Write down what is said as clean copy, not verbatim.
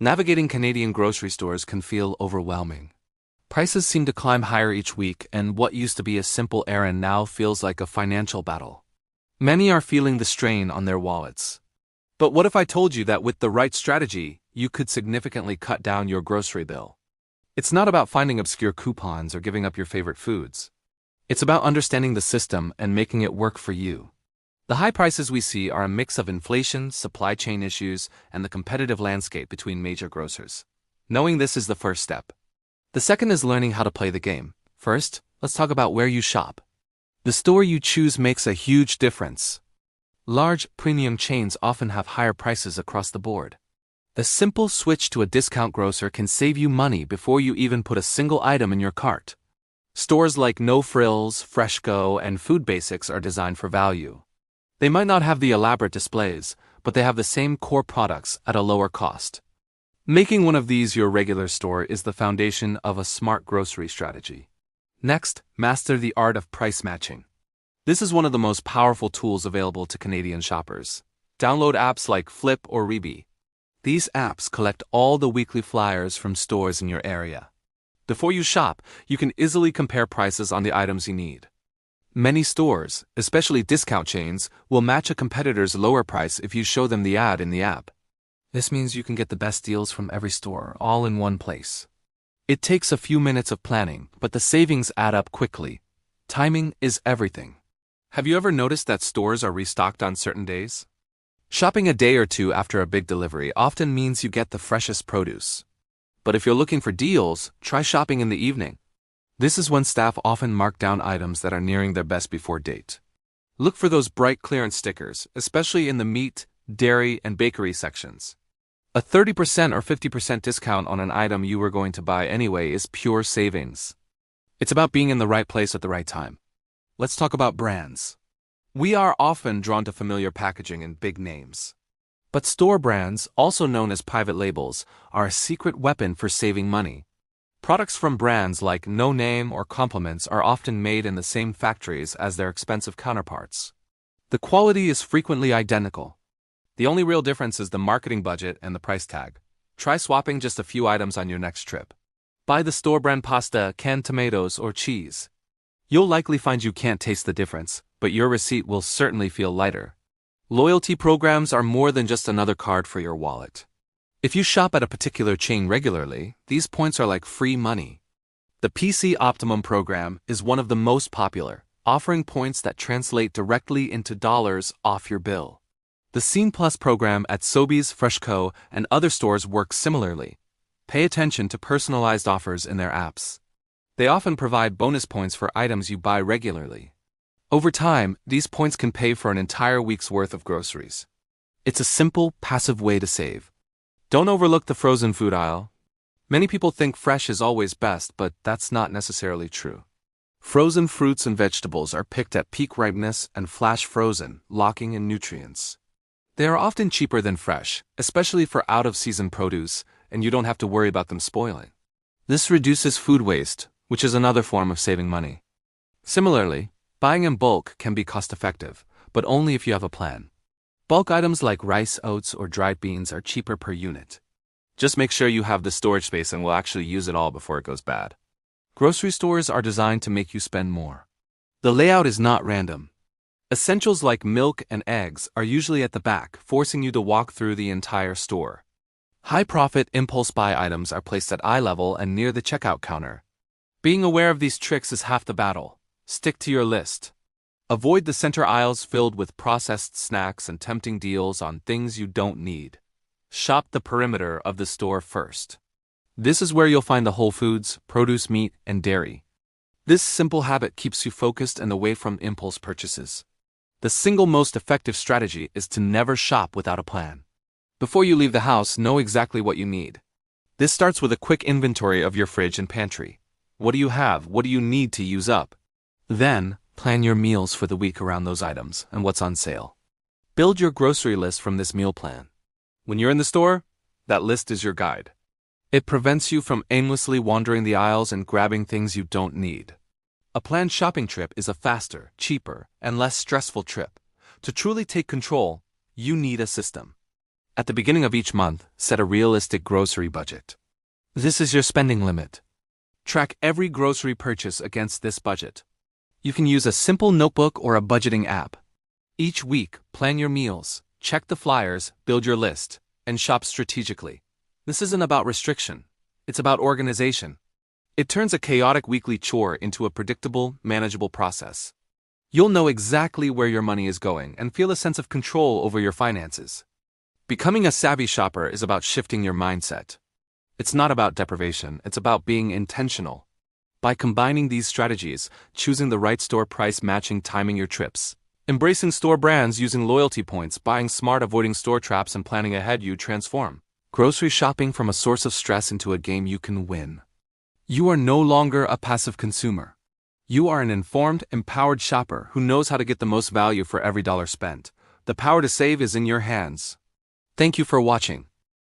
Navigating Canadian grocery stores can feel overwhelming. Prices seem to climb higher each week, and what used to be a simple errand now feels like a financial battle. Many are feeling the strain on their wallets. But what if I told you that with the right strategy, you could significantly cut down your grocery bill? It's not about finding obscure coupons or giving up your favorite foods. It's about understanding the system and making it work for you. The high prices we see are a mix of inflation, supply chain issues, and the competitive landscape between major grocers. Knowing this is the first step. The second is learning how to play the game. First, let's talk about where you shop. The store you choose makes a huge difference. Large, premium chains often have higher prices across the board. The simple switch to a discount grocer can save you money before you even put a single item in your cart. Stores like No Frills, Freshco, and Food Basics are designed for value. They might not have the elaborate displays, but they have the same core products at a lower cost. Making one of these your regular store is the foundation of a smart grocery strategy. Next, master the art of price matching. This is one of the most powerful tools available to Canadian shoppers. Download apps like Flip or Reebee. These apps collect all the weekly flyers from stores in your area. Before you shop, you can easily compare prices on the items you need. Many stores, especially discount chains, will match a competitor's lower price if you show them the ad in the app. This means you can get the best deals from every store, all in one place. It takes a few minutes of planning, but the savings add up quickly. Timing is everything. Have you ever noticed that stores are restocked on certain days? Shopping a day or two after a big delivery often means you get the freshest produce. But if you're looking for deals, try shopping in the evening. This is when staff often mark down items that are nearing their best before date. Look for those bright clearance stickers, especially in the meat, dairy, and bakery sections. A 30% or 50% discount on an item you were going to buy anyway is pure savings. It's about being in the right place at the right time. Let's talk about brands. We are often drawn to familiar packaging and big names. But store brands, also known as private labels, are a secret weapon for saving money. Products from brands like No Name or Compliments are often made in the same factories as their expensive counterparts. The quality is frequently identical. The only real difference is the marketing budget and the price tag. Try swapping just a few items on your next trip. Buy the store brand pasta, canned tomatoes, or cheese. You'll likely find you can't taste the difference, but your receipt will certainly feel lighter. Loyalty programs are more than just another card for your wallet. If you shop at a particular chain regularly, these points are like free money. The PC Optimum program is one of the most popular, offering points that translate directly into dollars off your bill. The Scene Plus program at Sobeys, Freshco, and other stores works similarly. Pay attention to personalized offers in their apps. They often provide bonus points for items you buy regularly. Over time, these points can pay for an entire week's worth of groceries. It's a simple, passive way to save. Don't overlook the frozen food aisle. Many people think fresh is always best, but that's not necessarily true. Frozen fruits and vegetables are picked at peak ripeness and flash frozen, locking in nutrients. They are often cheaper than fresh, especially for out-of-season produce, and you don't have to worry about them spoiling. This reduces food waste, which is another form of saving money. Similarly, buying in bulk can be cost-effective, but only if you have a plan. Bulk items like rice, oats, or dried beans are cheaper per unit. Just make sure you have the storage space and will actually use it all before it goes bad. Grocery stores are designed to make you spend more. The layout is not random. Essentials like milk and eggs are usually at the back, forcing you to walk through the entire store. High-profit impulse buy items are placed at eye level and near the checkout counter. Being aware of these tricks is half the battle. Stick to your list. Avoid the center aisles filled with processed snacks and tempting deals on things you don't need. Shop the perimeter of the store first. This is where you'll find the whole foods, produce, meat, and dairy. This simple habit keeps you focused and away from impulse purchases. The single most effective strategy is to never shop without a plan. Before you leave the house, know exactly what you need. This starts with a quick inventory of your fridge and pantry. What do you have? What do you need to use up? Then, plan your meals for the week around those items and what's on sale. Build your grocery list from this meal plan. When you're in the store, that list is your guide. It prevents you from aimlessly wandering the aisles and grabbing things you don't need. A planned shopping trip is a faster, cheaper, and less stressful trip. To truly take control, you need a system. At the beginning of each month, set a realistic grocery budget. This is your spending limit. Track every grocery purchase against this budget. You can use a simple notebook or a budgeting app. Each week, plan your meals, check the flyers, build your list, and shop strategically. This isn't about restriction. It's about organization. It turns a chaotic weekly chore into a predictable, manageable process. You'll know exactly where your money is going and feel a sense of control over your finances. Becoming a savvy shopper is about shifting your mindset. It's not about deprivation, it's about being intentional. By combining these strategies, choosing the right store price matching timing your trips, embracing store brands using loyalty points, buying smart avoiding store traps and planning ahead, you transform grocery shopping from a source of stress into a game you can win. You are no longer a passive consumer. You are an informed, empowered shopper who knows how to get the most value for every dollar spent. The power to save is in your hands. Thank you for watching.